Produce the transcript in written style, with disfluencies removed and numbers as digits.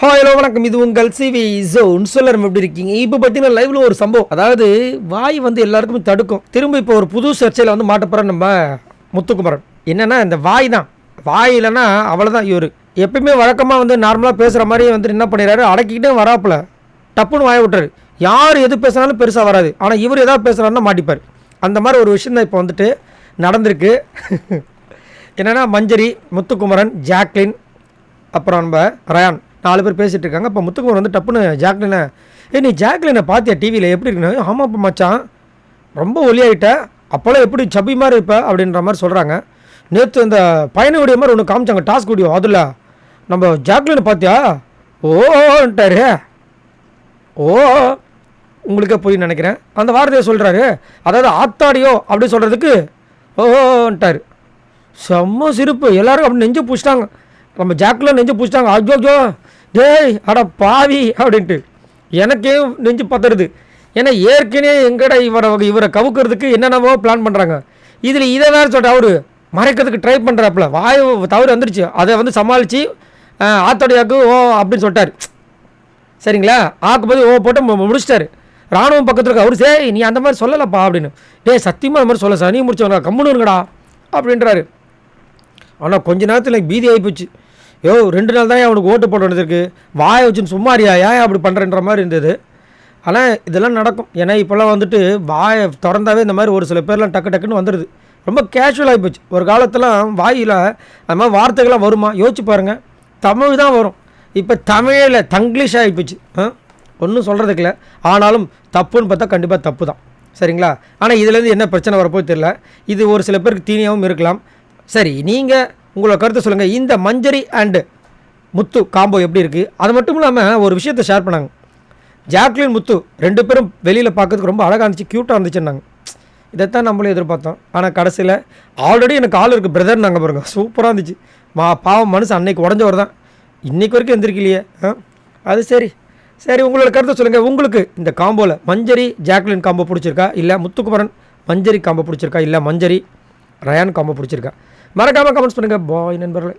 Hello வணக்கம். இது உங்கள் சிவி ஜோன். சொல்லணும் எப்படி இருக்கீங்க? இப்போ பார்த்தீங்கன்னா லைவ்ல ஒரு சம்பவம். அதாவது வாய் வந்து எல்லாருக்குமே தடுக்கும். திரும்ப இப்போ ஒரு புது சர்ச்சையில் வந்து மாட்டப்போகிறோம் நம்ம முத்துக்குமரன். என்னன்னா இந்த வாய் தான். வாய் இல்லைன்னா அவ்வளோதான். இவர் எப்பயுமே வழக்கமாக வந்து நார்மலாக பேசுகிற மாதிரி வந்து என்ன பண்ணிடுறாரு, அடக்கிக்கிட்டே வராப்பில் டப்புன்னு வாய விட்டுறாரு. யார் எது பேசுனாலும் பெருசாக வராது. ஆனால் இவர் எதாவது பேசுகிறாருன்னா மாட்டிப்பார். அந்த மாதிரி ஒரு விஷயம் தான் இப்போ வந்துட்டு நடந்திருக்கு. என்னென்னா மஞ்சரி, முத்துக்குமரன், ஜாக்லின், அப்புறம் நம்ம ரயான் 4 பேர் பேசிகிட்டு இருக்காங்க. இப்போ முத்துக்குமரன் வந்து டப்புன்னு ஜாக்லினை, நீ ஜாக்லினை பார்த்தியா டிவியில் எப்படி இருக்குன்னு? ஆமாம் இப்போ மச்சான் ரொம்ப ஒலியாகிட்ட, அப்போல்லாம் எப்படி சபி மாதிரி இருப்ப அப்படின்ற மாதிரி சொல்கிறாங்க. நேற்று இந்த பயண வீடியோ மாதிரி ஒன்று காமிச்சாங்க, டாஸ்க் வீடியோ. அதில் நம்ம ஜாக்லினை பார்த்தியா ஓன்ட்டாரு. ஓ உங்களுக்கே புரியும் நினைக்கிறேன் அந்த வார்த்தையை சொல்கிறாரு. அதாவது ஆத்தாடியோ அப்படி சொல்கிறதுக்கு ஓன்ட்டார். செம்ம சிரிப்பு. எல்லோரும் அப்படி நெஞ்சு பூச்சிட்டாங்க. நம்ம ஜாக்லின் நெஞ்சு பூச்சிட்டாங்க. ஐயோ டேய் அட பாவி அப்படின்ட்டு. எனக்கே நெஞ்சு பத்துறது. ஏன்னா ஏற்கனவே எங்கடா இவரை கவுக்கிறதுக்கு என்னென்னவோ பிளான் பண்ணுறாங்க. இதில் இதை வேறு சொல்லிட்டு அவரு மறைக்கிறதுக்கு ட்ரை பண்ணுறாப்புல. வாய் தவறு வந்துடுச்சு. அதை வந்து சமாளித்து ஆத்தோடையாக்கு ஓ அப்படின்னு சொல்லிட்டார். சரிங்களா? ஆக்கும்போது ஓ போட்டு முடிச்சிட்டாரு. ராணுவம் பக்கத்தில் இருக்க அவரு, சரி நீ அந்த மாதிரி சொல்லலப்பா அப்படின்னு. சத்தியமாக அந்த மாதிரி சொல்ல சார், நீ முடிச்சவங்க கம்முனுங்கடா அப்படின்றாரு. ஆனால் கொஞ்ச நேரத்தில் எனக்கு பீதி ஆகிப்போச்சு. 2 நாள் தான் அவனுக்கு ஓட்டு போட வேண்டியது. வாயை வச்சுன்னு சும்மாரியா ஏன் அப்படி பண்ணுறன்ற மாதிரி இருந்தது. ஆனால் இதெல்லாம் நடக்கும். ஏன்னா இப்போல்லாம் வந்துட்டு வாயை திறந்தாவே இந்த மாதிரி ஒரு சில பேர்லாம் டக்குன்னு வந்துடுது. ரொம்ப கேஷுவல் ஆகிப்போச்சு. ஒரு காலத்துலாம் வாயில் அது மாதிரி வார்த்தைகள்லாம் வருமா யோசிச்சு பாருங்கள். தமிழ் தான் வரும். இப்போ தமிழில் தங்கிலீஷ் ஆகிப்போச்சு. ஒன்றும் சொல்கிறதுக்கு இல்லை. ஆனாலும் தப்புன்னு பார்த்தா கண்டிப்பாக தப்பு தான். சரிங்களா? ஆனால் இதுலேருந்து என்ன பிரச்சனை வரப்போது தெரியல. இது ஒரு சில பேருக்கு தீனியாகவும் இருக்கலாம். சரி, நீங்கள் உங்களோட கருத்தை சொல்லுங்கள். இந்த மஞ்சரி அண்டு முத்து காம்போ எப்படி இருக்குது? அது மட்டும் இல்லாமல் ஒரு விஷயத்தை ஷேர் பண்ணாங்க. ஜாக்லின், முத்து 2 பேரும் வெளியில் பார்க்கறதுக்கு ரொம்ப அழகாக இருந்துச்சு, க்யூட்டாக இருந்துச்சுன்னாங்க. இதைத்தான் நம்மளும் எதிர்பார்த்தோம். ஆனால் கடைசியில் ஆல்ரெடி எனக்கு ஆள் இருக்குது பிரதர் நாங்கள் பாருங்க. சூப்பராக இருந்துச்சு. பாவம் மனுஷன் அன்னைக்கு உடஞ்சவர் தான், இன்றைக்கு வரைக்கும் எந்திரிக்கலையே. அது சரி சரி, உங்களோட கருத்தை சொல்லுங்கள். உங்களுக்கு இந்த காம்போவில் மஞ்சரி ஜாக்லின் காம்போ பிடிச்சிருக்கா, இல்லை முத்துக்குமரன் மஞ்சரி காம்போ பிடிச்சிருக்கா, இல்லை மஞ்சரி ரயான் காம்போ பிடிச்சிருக்கா? மறக்காமல் கமெண்ட்ஸ் பண்ணுங்கள். பாய் நண்பர்களே.